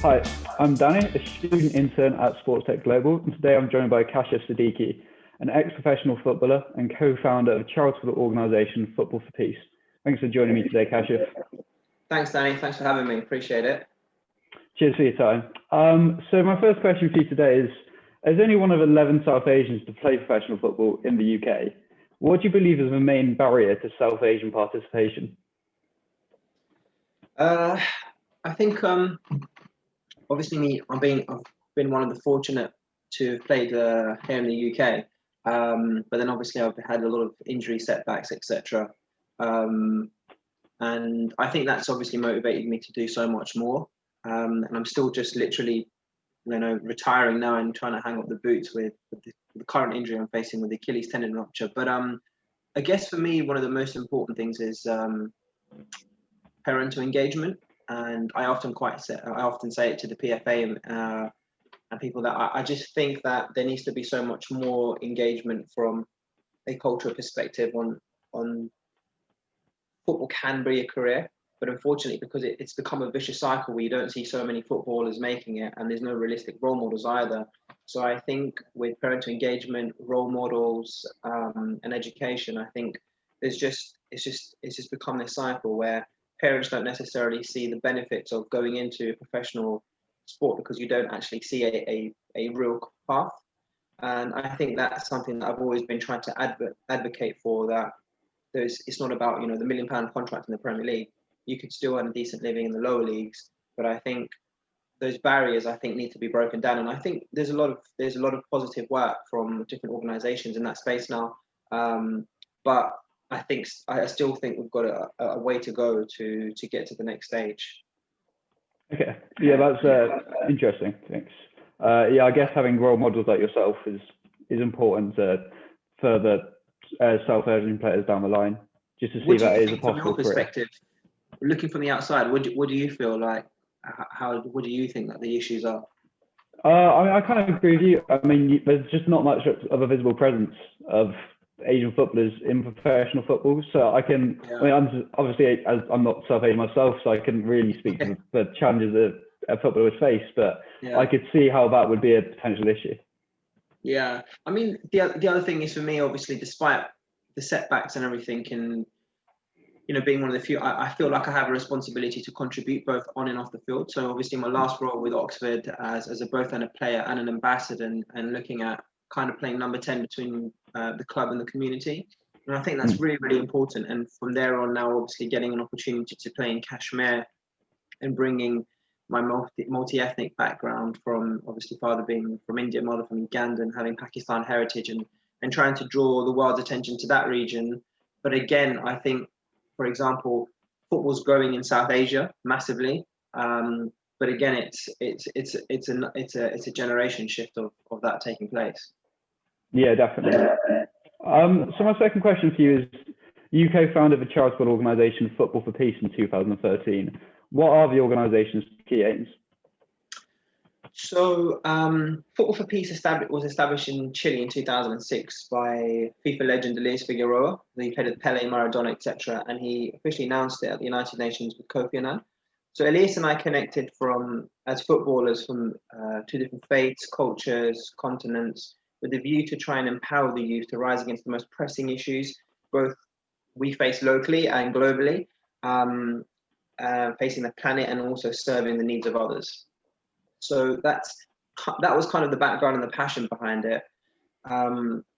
Hi, I'm Danny, a student intern at Sports Tech Global, and today I'm joined by Kashif Siddiqi, an ex-professional footballer and co-founder of charitable organisation Football for Peace. Thanks for joining me today, Kashif. Thanks, Danny. Thanks for having me. Appreciate it. Cheers for your time. So my first question for you today is, as only one of 11 South Asians to play professional football in the UK, what do you believe is the main barrier to South Asian participation? I think obviously I've been one of the fortunate to have played here in the UK, but then obviously I've had a lot of injury setbacks, etc. And I think that's obviously motivated me to do so much more. And I'm still just literally, retiring now and trying to hang up the boots with the current injury I'm facing with the Achilles tendon rupture. But I guess for me, one of the most important things is parental engagement. And I often say it to the PFA and people that I just think that there needs to be so much more engagement from a cultural perspective on football can be a career, but unfortunately because it's become a vicious cycle where you don't see so many footballers making it, and there's no realistic role models either. So I think with parental engagement, role models, and education, I think it's just become this cycle where parents don't necessarily see the benefits of going into a professional sport because you don't actually see a real path. And I think that's something that I've always been trying to advocate for, that it's not about, the £1 million contract in the Premier League. You could still earn a decent living in the lower leagues, but I think those barriers need to be broken down. And I think there's a lot of positive work from different organisations in that space now. But I still think we've got a way to go to get to the next stage. Okay, yeah, that's interesting. Thanks. Yeah, I guess having role models like yourself is important to further South Asian players down the line, just to see that is a possible from your perspective, career. Looking from the outside, what do you feel like? What do you think that the issues are? I kind of agree with you. I mean, there's just not much of a visible presence of Asian footballers in professional football. So I can, yeah. I mean, I'm not South Asian myself, so I couldn't really speak to the challenges that footballers face, but yeah. I could see how that would be a potential issue. Yeah, I mean, the other thing is, for me, obviously, despite the setbacks and everything, and being one of the few, I feel like I have a responsibility to contribute both on and off the field. So obviously my last role with Oxford as both a player and an ambassador, and looking at kind of playing number 10 between the club and the community. And I think that's really, really important. And from there on now, obviously getting an opportunity to play in Kashmir and bringing my multi-ethnic background, from obviously father being from India, mother from Uganda, and having Pakistan heritage, and trying to draw the world's attention to that region. But again, I think, for example, football's growing in South Asia massively, but again, it's a generation shift of that taking place. Yeah, definitely. So my second question for you is: you co-founded the charitable organisation Football for Peace in 2013. What are the organisation's key aims? So, Football for Peace was established in Chile in 2006 by FIFA legend Elias Figueroa. He played with Pele, Maradona, etc. And he officially announced it at the United Nations with Kofi Annan. So Elias and I connected as footballers from two different faiths, cultures, continents, with the view to try and empower the youth to rise against the most pressing issues, both we face locally and globally, facing the planet and also serving the needs of others. So that was kind of the background and the passion behind it.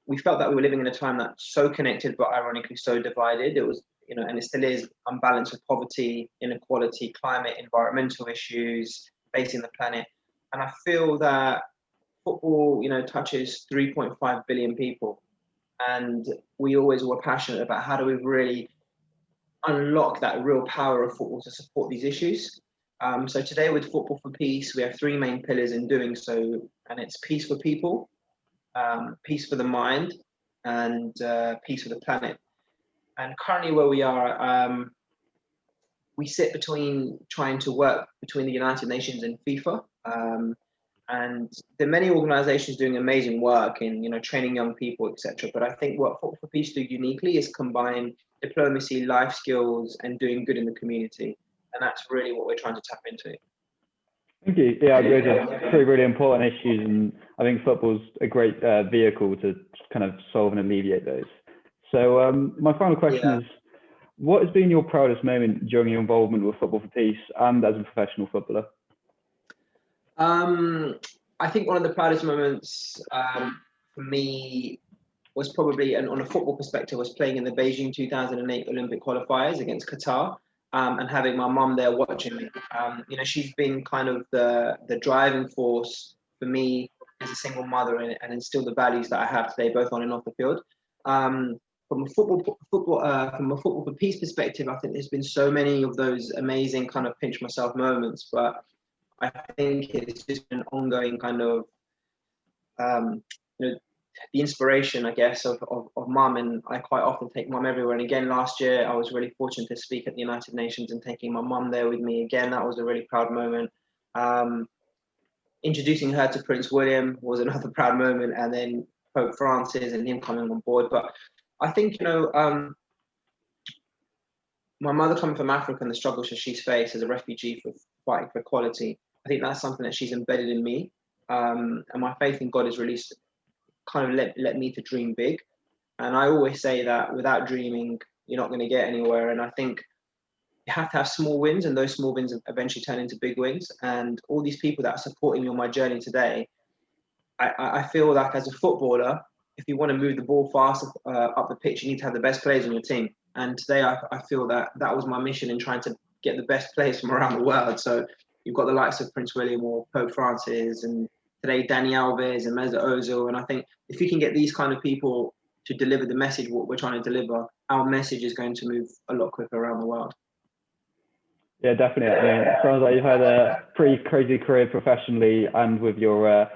We felt that we were living in a time that's so connected, but ironically so divided. It was, and it still is, unbalance of poverty, inequality, climate, environmental issues, facing the planet. And I feel that football, touches 3.5 billion people. And we always were passionate about how do we really unlock that real power of football to support these issues. So today with Football for Peace, we have three main pillars in doing so, and it's peace for people, peace for the mind, and peace for the planet. And currently where we are, we sit between trying to work between the United Nations and FIFA. And there are many organizations doing amazing work in, training young people, etc. But I think what Football for Peace do uniquely is combine diplomacy, life skills, and doing good in the community. And that's really what we're trying to tap into. Thank you. Yeah, I agree. Those three really important issues, and I think football's a great vehicle to kind of solve and alleviate those. So my final question Yeah. is, what has been your proudest moment during your involvement with Football for Peace and as a professional footballer? I think one of the proudest moments for me was probably, and on a football perspective, was playing in the Beijing 2008 Olympic qualifiers against Qatar, and having my mum there watching me. You know, she's been kind of the driving force for me as a single mother, and instill the values that I have today, both on and off the field. From a football for peace perspective, I think there's been so many of those amazing kind of pinch myself moments, but I think it's just an ongoing kind of you know, the inspiration, I guess, of mum. And I quite often take mum everywhere. And again, last year, I was really fortunate to speak at the United Nations and taking my mum there with me. Again, that was a really proud moment. Introducing her to Prince William was another proud moment. And then Pope Francis and him coming on board. But I think, you know, my mother coming from Africa and the struggles that she's faced as a refugee for fighting for equality, I think that's something that she's embedded in me. And my faith in God has really kind of let me to dream big. And I always say that without dreaming, you're not going to get anywhere. And I think you have to have small wins, and those small wins eventually turn into big wins. And all these people that are supporting me on my journey today, I feel like as a footballer, if you want to move the ball fast up the pitch, you need to have the best players on your team. And today I feel that that was my mission in trying to get the best players from around the world. So you've got the likes of Prince William or Pope Francis, and today Dani Alves and Mesut Ozil. And I think if you can get these kind of people to deliver the message, what we're trying to deliver, our message is going to move a lot quicker around the world. Yeah, definitely. I mean, it sounds like you've had a pretty crazy career professionally and with your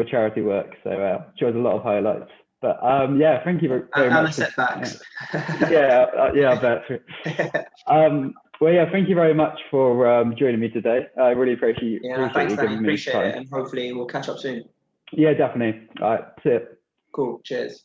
charity work. So shows a lot of highlights. But yeah, thank you very much. And setbacks. Yeah, I bet. Well, yeah, thank you very much for joining me today. I really appreciate thanks, you giving me appreciate time. it, and hopefully we'll catch up soon. Yeah, definitely. All right, see you. Cool. Cheers.